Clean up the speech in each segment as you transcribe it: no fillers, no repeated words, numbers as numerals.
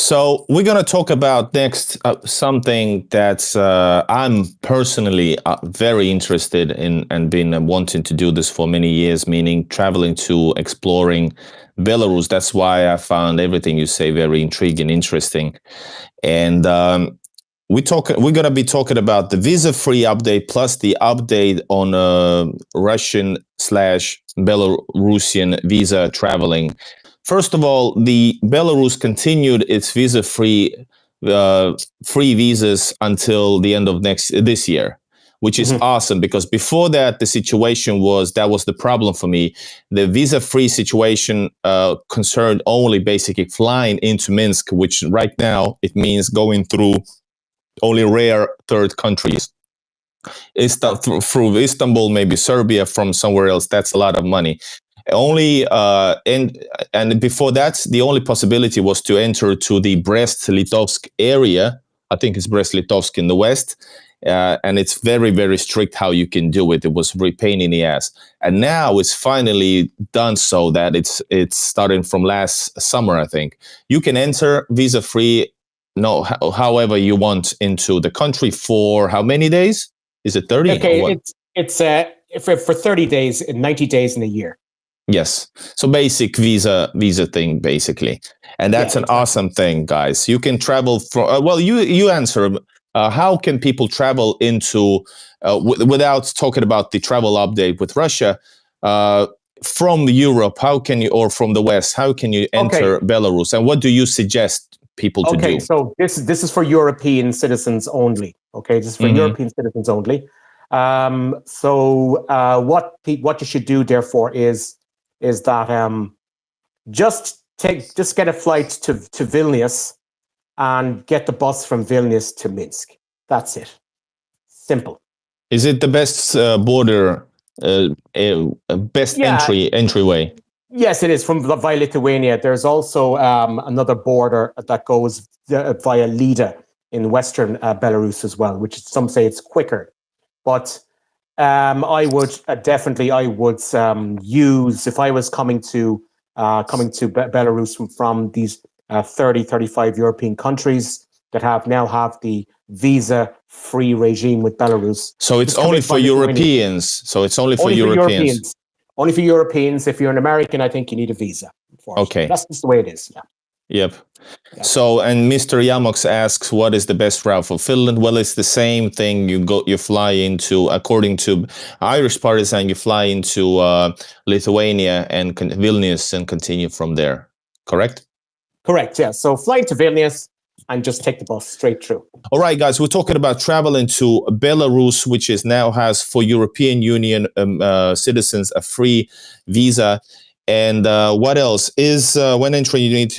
So we're going to talk about next something that's I'm personally very interested in and been wanting to do this for many years, meaning traveling to exploring Belarus. That's why I found everything you say very intriguing, interesting. And we're going to be talking about the visa-free update plus the update on Russian/Belarusian visa traveling. First of all, the Belarus continued its visa-free free visas until the end of this year, which is awesome because before that the situation was that was the problem for me. The visa-free situation concerned only basically flying into Minsk, which right now it means going through only rare third countries. Through Istanbul, maybe Serbia, from somewhere else. That's a lot of money. Only and before that, the only possibility was to enter to the Brest-Litovsk area. I think it's Brest-Litovsk in the west, and it's very, very strict how you can do it. It was really pain in the ass, and now it's finally done so that it's starting from last summer. I think you can enter visa-free, however you want into the country for how many days? Is it 30? Okay, it's for 30 days, 90 days in a year. Yes. So basic visa thing, basically. And that's an awesome thing, guys. You can travel from, you answer, how can people travel into, without talking about the travel update with Russia, from Europe, how can you, or from the West, how can you enter Belarus? And what do you suggest people to do? Okay, so this is for European citizens only. Okay, this is for European citizens only. What you should do, therefore, is that just get a flight to Vilnius and get the bus from Vilnius to Minsk. That's it. Simple. Is it the best border, entryway? Yes, it is via Lithuania. There's also another border that goes via Lida in western Belarus as well, which some say it's quicker. But I would use, if I was coming to Belarus from these 35 European countries that now have the visa-free regime with Belarus. So it's only for Europeans. So it's only for Europeans. Only for Europeans. If you're an American, I think you need a visa. Okay. That's just the way it is. Yeah. Yep. Yeah. So, and Mr. Yamox asks, what is the best route for Finland? Well, it's the same thing. You fly into, according to Irish Partisan, you fly into Lithuania and Vilnius and continue from there. Correct? Correct. Yeah. So fly to Vilnius and just take the bus straight through. All right, guys, we're talking about traveling to Belarus, which now has for European Union citizens a free visa. And what else is when entering? You need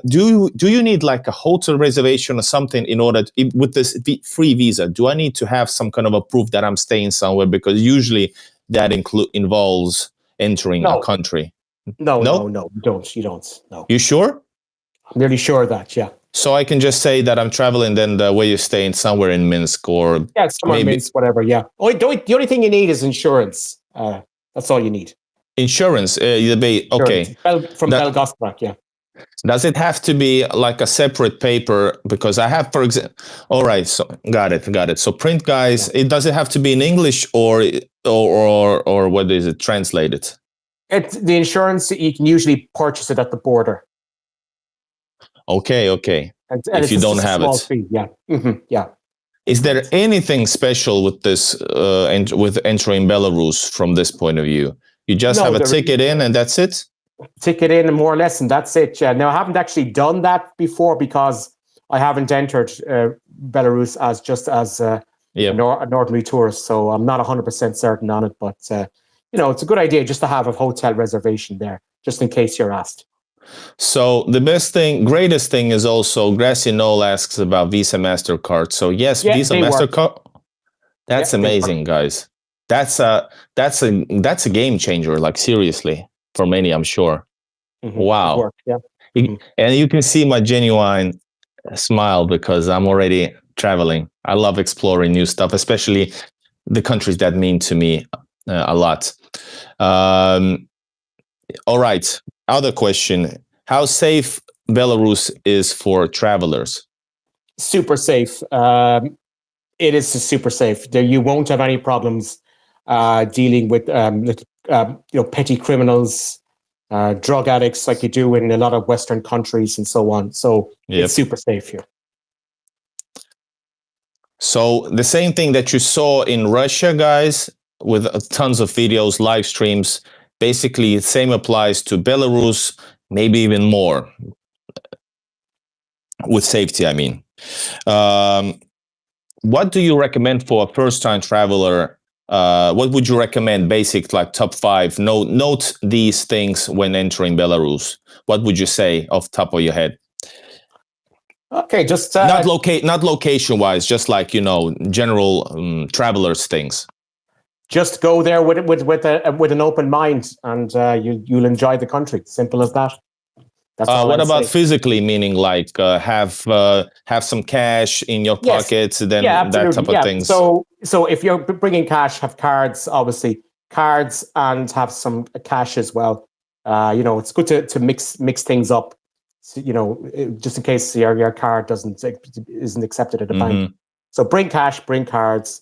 do you need like a hotel reservation or something in order with this free visa? Do I need to have some kind of a proof that I'm staying somewhere? Because usually that involves entering a country. No, you don't. No. You sure? I'm nearly sure of that. Yeah. So I can just say that I'm traveling, then where you're staying somewhere in Minsk or somewhere in Minsk, whatever. Yeah. The only thing you need is insurance. That's all you need. Insurance, okay. From Belgazprom, yeah. Does it have to be like a separate paper? Because I have, for example, all right, so got it. So print, guys, does it have to be in English or what is it translated? The insurance, you can usually purchase it at the border. Okay. And if you don't have it. Fee, yeah. Yeah. Is there anything special with this, with entering Belarus from this point of view? You just have a ticket in and that's it? Ticket in and more or less, and that's it. Yeah. Now, I haven't actually done that before because I haven't entered Belarus as an ordinary tourist. So I'm not 100% certain on it. But, it's a good idea just to have a hotel reservation there, just in case you're asked. So the greatest thing is also, Grassy Knoll asks about Visa MasterCard. So yes, Visa MasterCard. That's amazing, guys. That's a game changer, like seriously, for many, I'm sure. Wow. And you can see my genuine smile because I'm already traveling. I love exploring new stuff, especially the countries that mean to me a lot. All right. Other question. How safe Belarus is for travelers? Super safe. It is super safe. There, you won't have any problems dealing with petty criminals, drug addicts, like you do in a lot of Western countries and so on. So it's super safe here. So the same thing that you saw in Russia, guys, with tons of videos, live streams, basically the same applies to Belarus, maybe even more. With safety, I mean. What do you recommend for a first-time traveler? What would you recommend? Basic, like top 5. Note these things when entering Belarus. What would you say off the top of your head? Okay, just not location-wise, just like, general travelers things. Just go there with an open mind, and you'll enjoy the country. Simple as that. That's what about physically, meaning like have some cash in your pockets, then that type of things? So if you're bringing cash, have cards, obviously cards, and have some cash as well. It's good to mix things up. So, just in case your card isn't accepted at the bank. So bring cash, bring cards.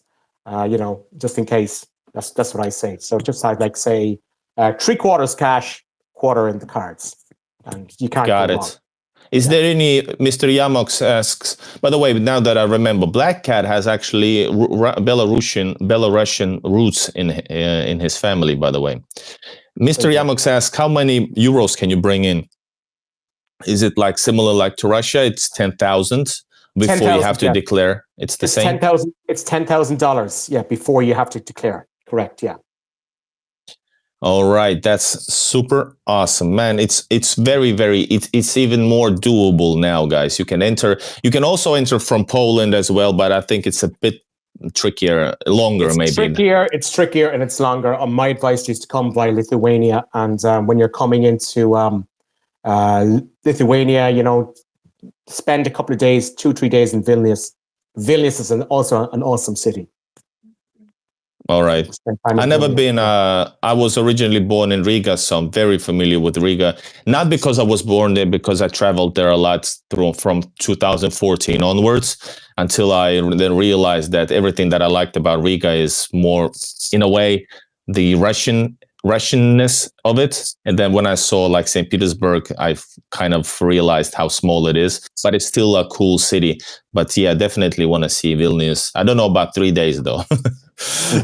Just in case. That's what I say. So just like say 3/4 cash, 1/4 in the cards. And you can't Got it. Wrong. Is there any, Mr. Yamox asks, by the way, now that I remember, Black Cat has actually Belarusian roots in his family, by the way. Mr. Yamox asks, how many euros can you bring in? Is it like similar like to Russia? It's 10,000 before 10, you have to declare. It's the same? It's $10,000, yeah, before you have to declare. Correct, yeah. All right, that's super awesome, man. It's very, it's even more doable now, guys. You can also enter from Poland as well, but I think it's a bit trickier, longer maybe. It's trickier and it's longer. My advice is to come via Lithuania, and when you're coming into Lithuania, spend a couple of days, 2-3 days in Vilnius. Vilnius is also an awesome city. All right. I've never been, I was originally born in Riga, so I'm very familiar with Riga. Not because I was born there, because I traveled there a lot from 2014 onwards, until I then realized that everything that I liked about Riga is more, in a way, the Russianness of it. And then when I saw like St. Petersburg, I kind of realized how small it is, but it's still a cool city. But yeah, definitely want to see Vilnius. I don't know about 3 days though.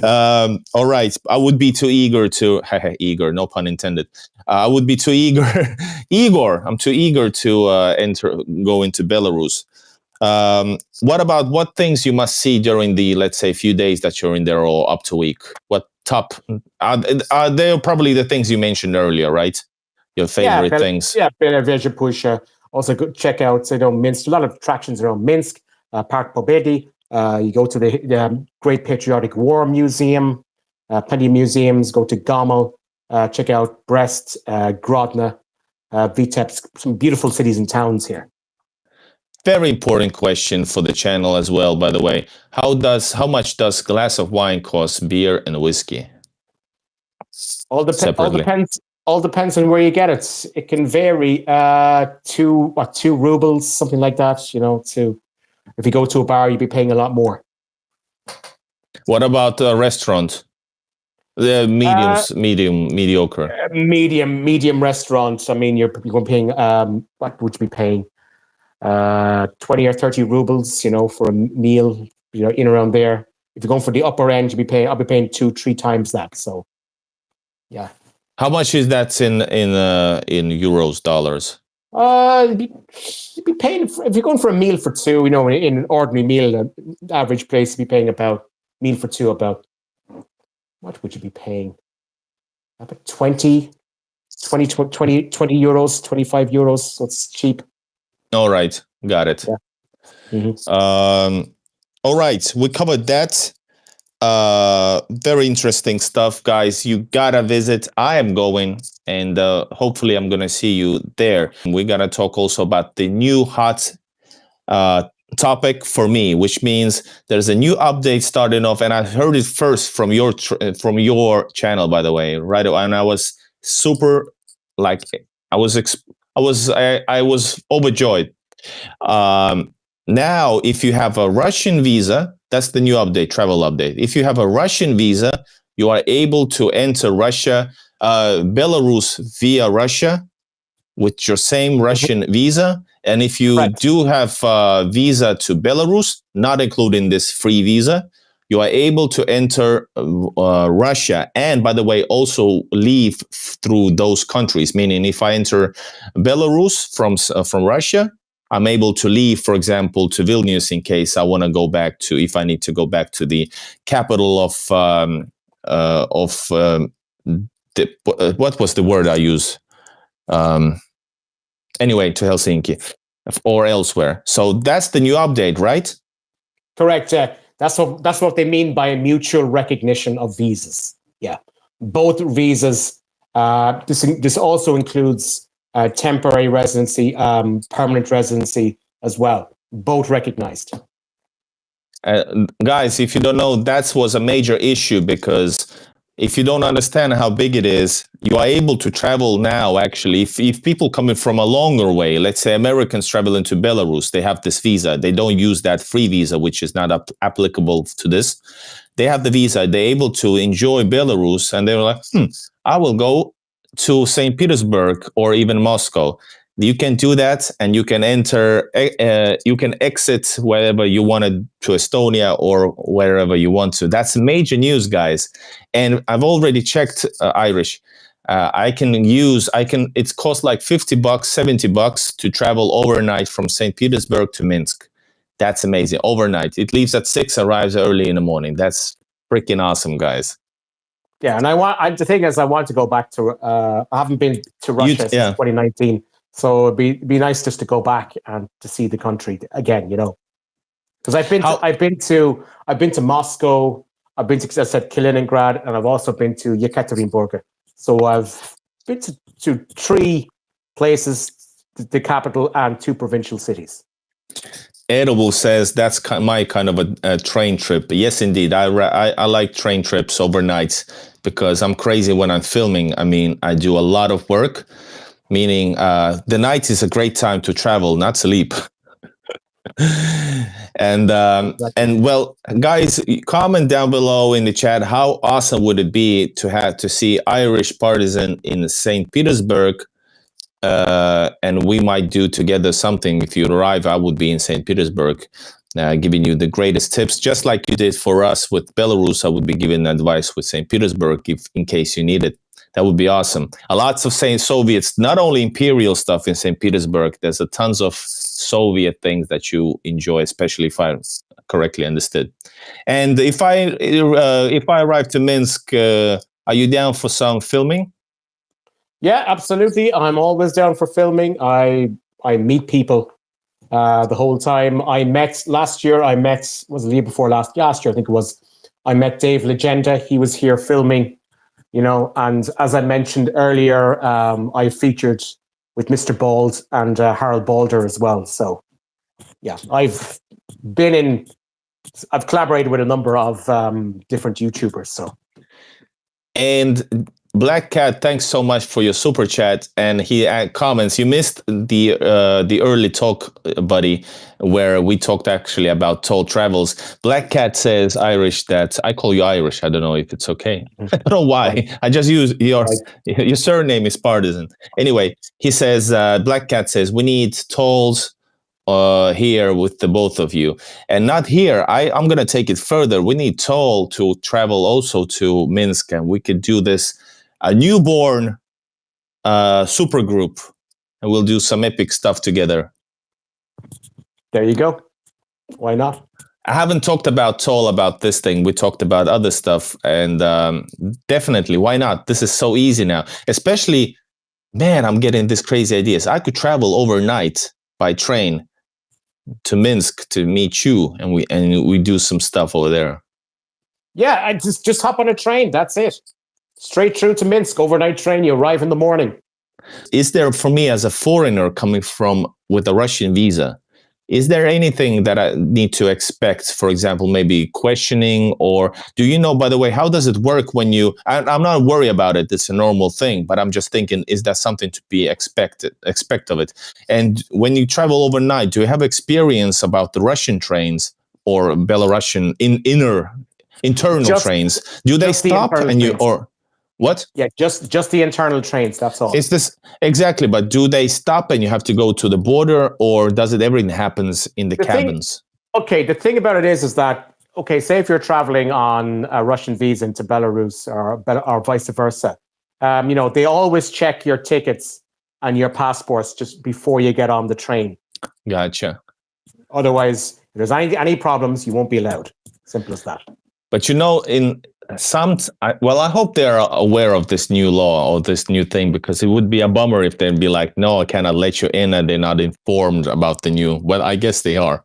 All right. I would be too eager to, eager, no pun intended. I would be too eager. I'm too eager to go into Belarus. What things you must see during the, let's say, few days that you're in there, or up to a week? What top are they? Probably the things you mentioned earlier, right? Your favorite things. Yeah, Belarusian Pusha. Also, go check out Minsk. A lot of attractions around Minsk, Park Pobedi. You go to the Great Patriotic War Museum. Plenty of museums. Go to Gomel. Check out Brest, Grodno, Vitebsk. Some beautiful cities and towns here. Very important question for the channel as well, by the way. How much does a glass of wine cost, beer and whiskey? All depends on where you get it. It can vary 2 rubles, something like that. If you go to a bar, you'd be paying a lot more. What about a restaurant? The mediocre. Medium restaurants. I mean, you're paying. What would you be paying? 20 or 30 rubles, for a meal, in around there. If you're going for the upper end, I'll be paying 2-3 times that. So, yeah. How much is that in euros, dollars? You'd be paying if you're going for a meal for 2. In an ordinary meal, average place, you'd be paying about meal for 2 about. What would you be paying? About 20 euros, 25 euros. So it's cheap. All right, got it. Yeah. Mm-hmm. All right, we covered that. Very interesting stuff, guys. You gotta visit. I am going, and hopefully I'm gonna see you there. We're gonna talk also about the new hot topic for me, which means there's a new update starting off, and I heard it first from your channel, by the way, right? And I was super, like, I was overjoyed. Now, if you have a Russian visa, that's the new update, travel update. If you have a Russian visa, you are able to enter Russia, Belarus via Russia with your same Russian visa. And if you Correct. do have a visa to Belarus, not including this free visa, you are able to enter Russia. And by the way, also leave through those countries. Meaning, if I enter Belarus from Russia, I'm able to leave, for example, to Vilnius in case I want to go back to, if I need to go back to the capital what was the word I use? Anyway, to Helsinki or elsewhere. So that's the new update, right? Correct. That's what they mean by a mutual recognition of visas. Yeah, both visas. This also includes temporary residency, permanent residency as well. Both recognized. Guys, if you don't know, that was a major issue because if you don't understand how big it is, you are able to travel now, actually. If people coming from a longer way, let's say Americans traveling to Belarus, they have this visa. They don't use that free visa, which is not applicable to this. They have the visa. They're able to enjoy Belarus, and they're like, I will go to St. Petersburg or even Moscow. You can do that, and you can enter, you can exit wherever you wanted to Estonia or wherever you want to. That's major news, guys. And I've already checked Irish. It's cost like $50, $70 to travel overnight from St. Petersburg to Minsk. That's amazing. Overnight. It leaves at 6, arrives early in the morning. That's freaking awesome, guys. Yeah, and the thing is, I want to go back to. I haven't been to Russia since 2019. So it'd be nice just to go back and to see the country again, because I've been to Moscow, I've been to, as I said, Kaliningrad, and I've also been to Yekaterinburg. So I've been to 3 places, the capital and 2 provincial cities. Edible says that's my kind of a train trip. Yes, indeed. I like train trips overnight because I'm crazy when I'm filming. I mean, I do a lot of work. Meaning the night is a great time to travel, not sleep. And well, guys, comment down below in the chat, how awesome would it be to see Irish Partisan in St. Petersburg, and we might do together something. If you arrive, I would be in St. Petersburg, giving you the greatest tips, just like you did for us with Belarus. I would be giving advice with St. Petersburg in case you need it. That would be awesome. Lots of Soviets, not only imperial stuff in St. Petersburg. There's a tons of Soviet things that you enjoy, especially if I correctly understood. And if I arrive to Minsk, are you down for some filming? Yeah, absolutely. I'm always down for filming. I meet people the whole time. I met last year. Was it the year before last? Last year, I think it was. I met Dave Legenda. He was here filming. And as I mentioned earlier, I featured with Mr. Bald and Harold Balder as well. So, yeah, I've collaborated with a number of different YouTubers. So, and Black Cat, thanks so much for your super chat. And he comments, you missed the early talk, buddy, where we talked actually about toll travels. Black Cat says, Irish, that I call you Irish. I don't know if it's okay. I don't know why. Right. I just use your surname is Partisan. Anyway, he says, Black Cat says, we need tolls here with the both of you, and not here. I'm going to take it further. We need toll to travel also to Minsk, and we could do this a newborn super group, and we'll do some epic stuff together. There you go. Why not? I haven't talked about toll about this thing. We talked about other stuff, and definitely, why not? This is so easy now. Especially, man, I'm getting these crazy ideas. I could travel overnight by train to Minsk to meet you, and we do some stuff over there. Yeah, I just hop on a train. That's it. Straight through to Minsk, overnight train. You arrive in the morning. Is there, for me as a foreigner coming from with a Russian visa, Is there anything that I need to expect, for example, maybe questioning, or do you know, by the way, how does it work when you, I'm not worried about it, it's a normal thing, but I'm just thinking, is that something to be expect of it? And when you travel overnight, do you have experience about the Russian trains or Belarusian internal trains? Do they stop and you, or what? Yeah, just the internal trains, that's all. Is this exactly, but do they stop and you have to go to the border, or does it everything happens in the cabins? The thing about it is that, okay, say if you're traveling on a Russian visa into Belarus or vice versa, you know, they always check your tickets and your passports just before you get on the train. Gotcha. Otherwise, if there's any problems, you won't be allowed. Simple as that. But you know, in some, I hope they're aware of this new law or this new thing, because it would be a bummer if they'd be like, no, I cannot let you in, and they're not informed about the new. Well, I guess they are.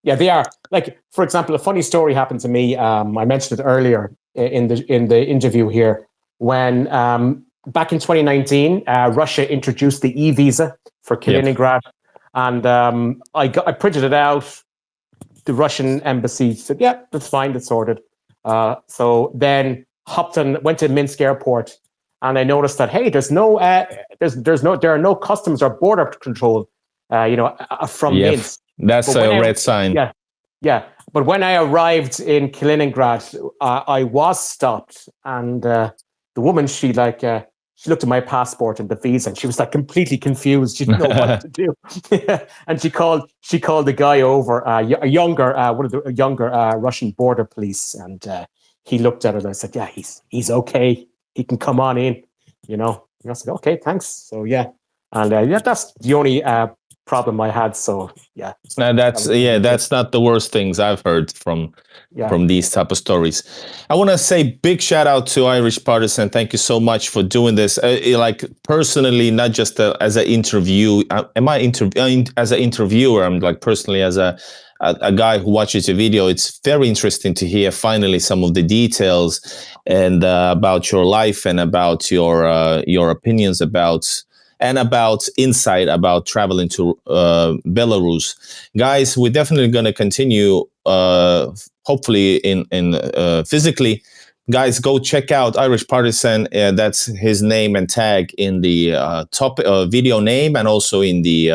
Yeah, they are. Like, for example, a funny story happened to me. I mentioned it earlier in the interview here, when back in 2019, Russia introduced the e-visa for Kaliningrad, and I printed it out. The Russian embassy said, "Yeah, that's fine, that's sorted." So then went to Minsk airport, and I noticed that, hey, there are no customs or border control, from Minsk. That's a red sign. Yeah. But when I arrived in Kaliningrad, I was stopped, and the woman, she looked at my passport and the visa, and she was like completely confused. She didn't know what to do. And she called the guy over, one of the younger Russian border police, and he looked at her and I said, "Yeah, he's okay. He can come on in." You know. And I said, "Okay, thanks." So yeah, and that's the only problem I had. So yeah. Now that's not the worst things I've heard from these type of stories. I want to say big shout out to Irish Partisan. Thank you so much for doing this. Like personally, not just as an interview. As an interviewer? I'm like personally as a guy who watches your video. It's very interesting to hear finally some of the details and about your life and about your opinions about insight about traveling to Belarus. Guys, we're definitely going to continue, hopefully in physically. Guys, go check out Irish Partisan. That's his name and tag in the top video name, and also in the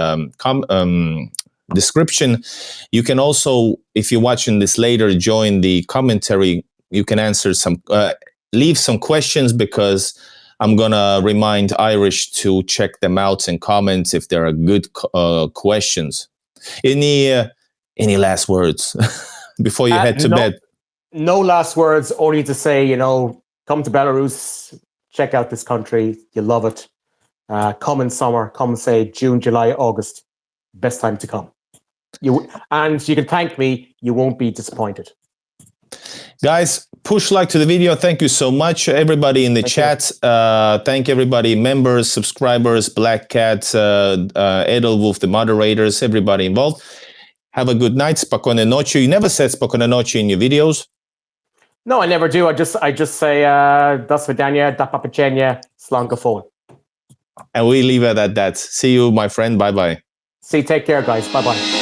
description. You can also, if you're watching this later, join the commentary. You can answer leave some questions, because I'm gonna remind Irish to check them out and comment if there are good questions. Any last words before you head to bed? No last words. Only to say, come to Belarus, check out this country. You'll love it. Come in summer. Come, say, June, July, August. Best time to come. And you can thank me. You won't be disappointed. Guys, push like to the video. Thank you so much, everybody in the chat. Thank everybody, members, subscribers, Black Cat, Edelwolf, the moderators, everybody involved. Have a good night. Spokojne noći. You never said spokojne noći in your videos. No, I never do. I just say do svidaniya, do pobachennya, slanga phone. And we leave it at that. See you, my friend. Bye-bye. Take care, guys. Bye-bye.